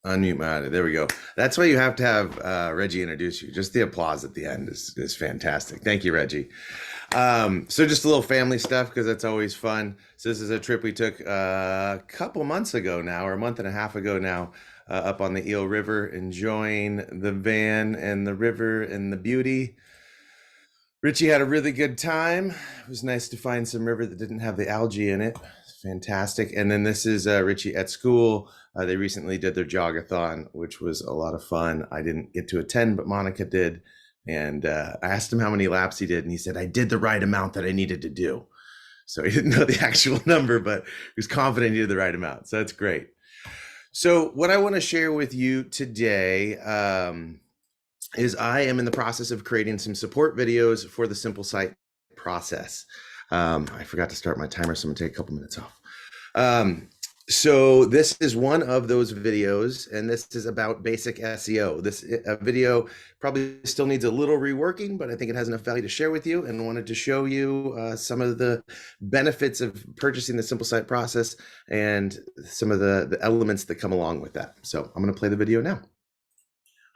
Unmute my audio. There we go. That's why you have to have Reggie introduce you. Just the applause at the end is fantastic. Thank you, Reggie. So just a little family stuff because that's always fun. So this is a trip we took a couple months ago now, or a month and a half ago now, up on the Eel River, enjoying the van and the river and the beauty. Richie had a really good time. It was nice to find some river that didn't have the algae in it. Fantastic. And then this is Richie at school. They recently did their jogathon, which was a lot of fun. I didn't get to attend, but Monica did. And I asked him how many laps he did, and he said, I did the right amount that I needed to do. So he didn't know the actual number, but he was confident he did the right amount. So that's great. So what I want to share with you today is I am in the process of creating some support videos for the Simple Site process. I forgot to start my timer, so I'm gonna take a couple minutes off. So this is one of those videos, and this is about basic SEO. This video probably still needs a little reworking, but I think it has enough value to share with you, and wanted to show you some of the benefits of purchasing the Simple Site process and some of the elements that come along with that. So I'm gonna play the video now.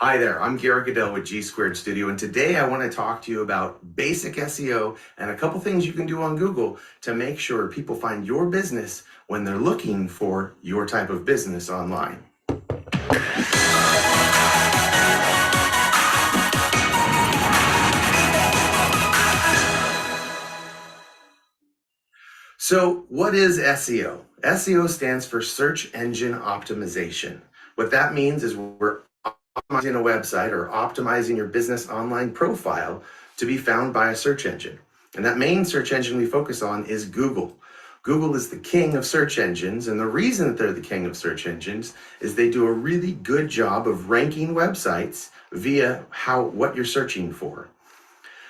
Hi there, I'm Garik with G Squared Studio, and today I want to talk to you about basic SEO and a couple things you can do on Google to make sure people find your business when they're looking for your type of business online. So what is SEO? SEO stands for Search Engine Optimization. What that means is we're optimizing a website or optimizing your business online profile to be found by a search engine. And that main search engine we focus on is Google. Google is the king of search engines, and the reason that they're the king of search engines is they do a really good job of ranking websites via what you're searching for.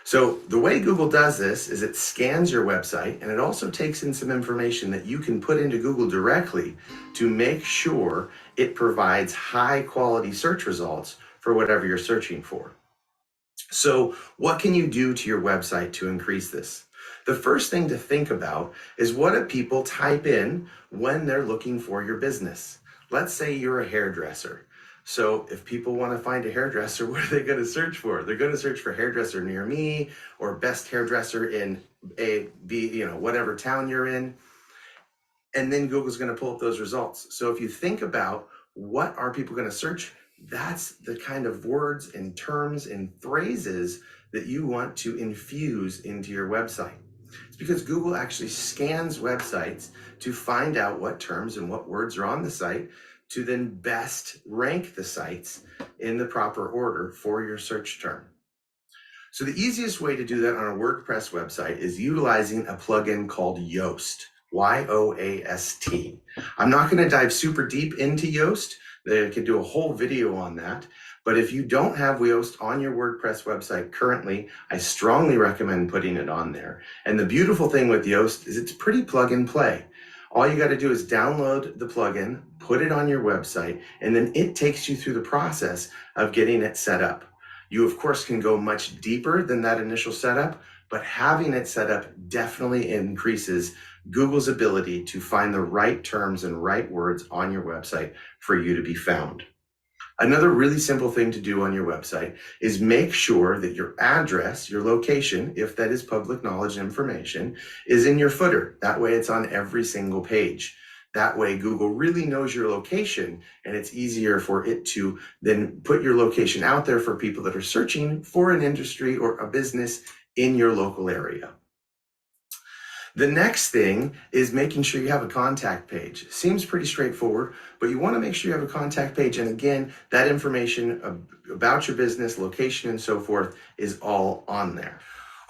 So the way Google does this is it scans your website, and it also takes in some information that you can put into Google directly to make sure it provides high quality search results for whatever you're searching for. So what can you do to your website to increase this? The first thing to think about is, what do people type in when they're looking for your business? Let's say you're a hairdresser. So if people want to find a hairdresser, what are they going to search for? They're going to search for hairdresser near me, or best hairdresser in whatever town you're in. And then Google's going to pull up those results. So if you think about what are people going to search, that's the kind of words and terms and phrases that you want to infuse into your website. It's because Google actually scans websites to find out what terms and what words are on the site, to then best rank the sites in the proper order for your search term. So the easiest way to do that on a WordPress website is utilizing a plugin called Yoast, Y-O-A-S-T. I'm not going to dive super deep into Yoast. I could do a whole video on that. But if you don't have Yoast on your WordPress website currently, I strongly recommend putting it on there. And the beautiful thing with Yoast is it's pretty plug and play. All you got to do is download the plugin, put it on your website, and then it takes you through the process of getting it set up. You, of course, can go much deeper than that initial setup, but having it set up definitely increases Google's ability to find the right terms and right words on your website for you to be found. Another really simple thing to do on your website is make sure that your address, your location, if that is public knowledge information, is in your footer. That way it's on every single page. That way Google really knows your location, and it's easier for it to then put your location out there for people that are searching for an industry or a business in your local area. The next thing is making sure you have a contact page. Seems pretty straightforward, but you want to make sure you have a contact page. And again, that information about your business, location, and so forth is all on there.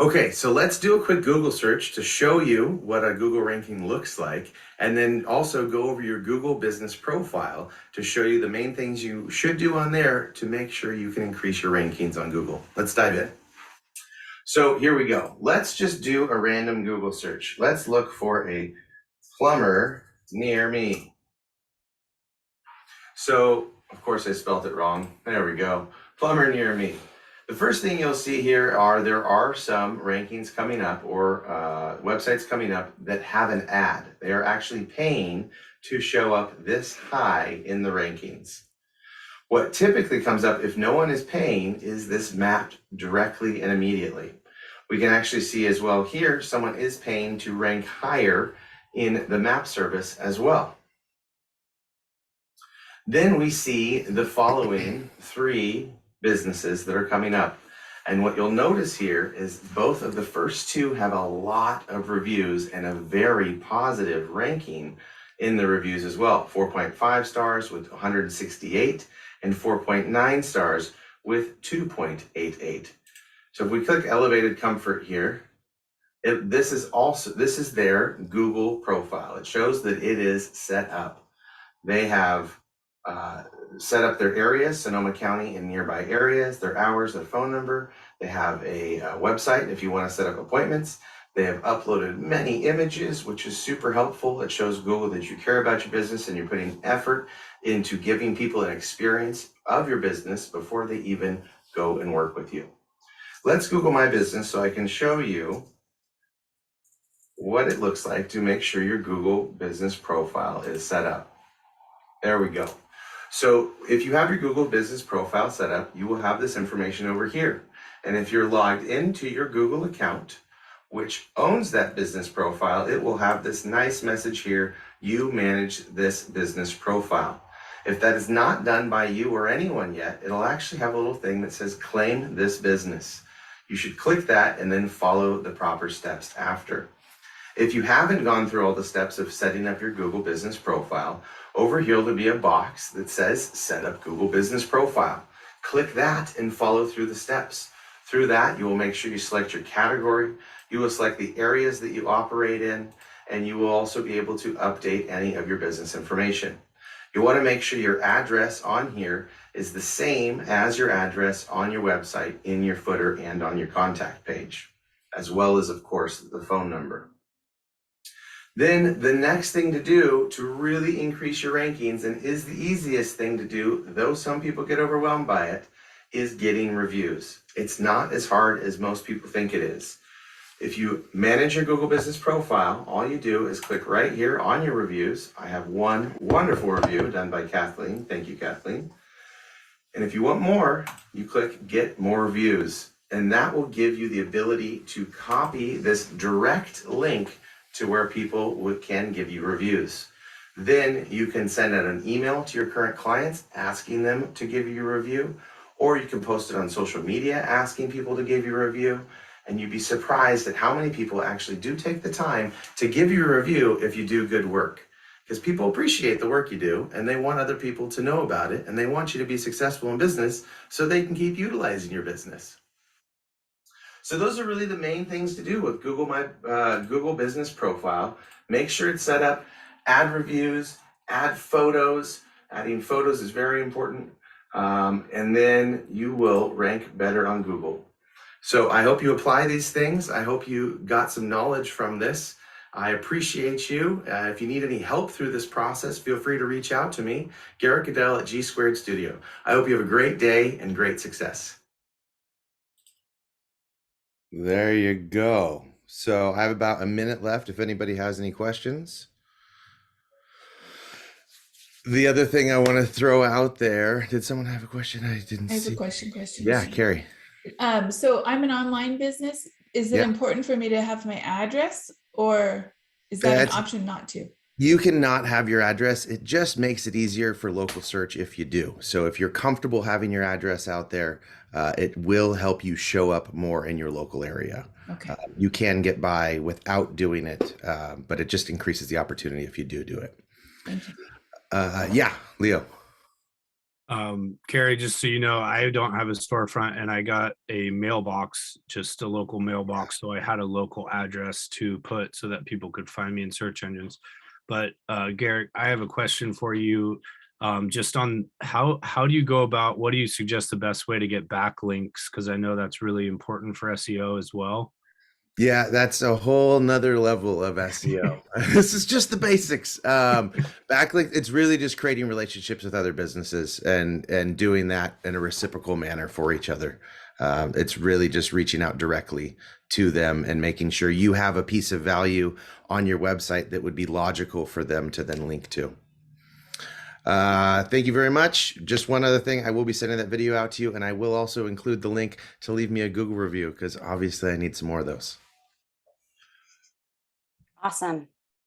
Okay, so let's do a quick Google search to show you what a Google ranking looks like, and then also go over your Google business profile to show you the main things you should do on there to make sure you can increase your rankings on Google. Let's dive in. So here we go. Let's just do a random Google search. Let's look for a plumber near me. So, of course, I spelled it wrong. There we go. Plumber near me. The first thing you'll see here there are some rankings coming up, or websites coming up that have an ad. They are actually paying to show up this high in the rankings. What typically comes up if no one is paying is this mapped directly and immediately. We can actually see as well here, someone is paying to rank higher in the map service as well. Then we see the following 3 businesses that are coming up. And what you'll notice here is both of the first 2 have a lot of reviews and a very positive ranking in the reviews as well. 4.5 stars with 168 and 4.9 stars with 2.88. So if we click elevated comfort here, this is their Google profile. It shows that it is set up. They have set up their areas, Sonoma County and nearby areas, their hours, their phone number. They have a website if you want to set up appointments. They have uploaded many images, which is super helpful. It shows Google that you care about your business and you're putting effort into giving people an experience of your business before they even go and work with you. Let's Google my business so I can show you what it looks like to make sure your Google business profile is set up. There we go. So if you have your Google business profile set up, you will have this information over here. And if you're logged into your Google account, which owns that business profile, it will have this nice message here, you manage this business profile. If that is not done by you or anyone yet, it'll actually have a little thing that says claim this business. You should click that and then follow the proper steps after. If you haven't gone through all the steps of setting up your Google business profile, over here there'll be a box that says set up Google business profile. Click that and follow through the steps. Through that, you will make sure you select your category. You will select the areas that you operate in, and you will also be able to update any of your business information. You want to make sure your address on here is the same as your address on your website in your footer and on your contact page, as well as, of course, the phone number. Then the next thing to do to really increase your rankings, and is the easiest thing to do, though some people get overwhelmed by it, is getting reviews. It's not as hard as most people think it is. If you manage your Google business profile, all you do is click right here on your reviews. I have one wonderful review done by Kathleen. Thank you, Kathleen. And if you want more, you click get more reviews. And that will give you the ability to copy this direct link to where people can give you reviews. Then you can send out an email to your current clients asking them to give you a review, or you can post it on social media asking people to give you a review. And you'd be surprised at how many people actually do take the time to give you a review if you do good work. Because people appreciate the work you do and they want other people to know about it, and they want you to be successful in business so they can keep utilizing your business. So those are really the main things to do with Google business profile. Make sure it's set up, add reviews, add photos. Adding photos is very important. And then you will rank better on Google. So I hope you apply these things. I hope you got some knowledge from this. I appreciate you. If you need any help through this process, feel free to reach out to me, Garik Goodell at G Squared Studio. I hope you have a great day and great success. There you go. So I have about a minute left if anybody has any questions. The other thing I want to throw out there, did someone have a question? I didn't see. I have a question. Yeah, Carrie. So I'm an online business. Is it important for me to have my address, or is that an option not to? You cannot have your address. It just makes it easier for local search if you do. So if you're comfortable having your address out there, it will help you show up more in your local area. Okay. You can get by without doing it, but it just increases the opportunity if you do it. Thank you. Yeah, Leo. Carrie, just so you know, I don't have a storefront and I got a mailbox, just a local mailbox. So I had a local address to put so that people could find me in search engines. But Garik, I have a question for you, just on how do you go about, what do you suggest the best way to get backlinks? Because I know that's really important for SEO as well. Yeah, that's a whole nother level of SEO. This is just the basics. Backlink, it's really just creating relationships with other businesses and doing that in a reciprocal manner for each other. It's really just reaching out directly to them and making sure you have a piece of value on your website that would be logical for them to then link to. Thank you very much. Just one other thing, I will be sending that video out to you, and I will also include the link to leave me a Google review because obviously I need some more of those. Awesome.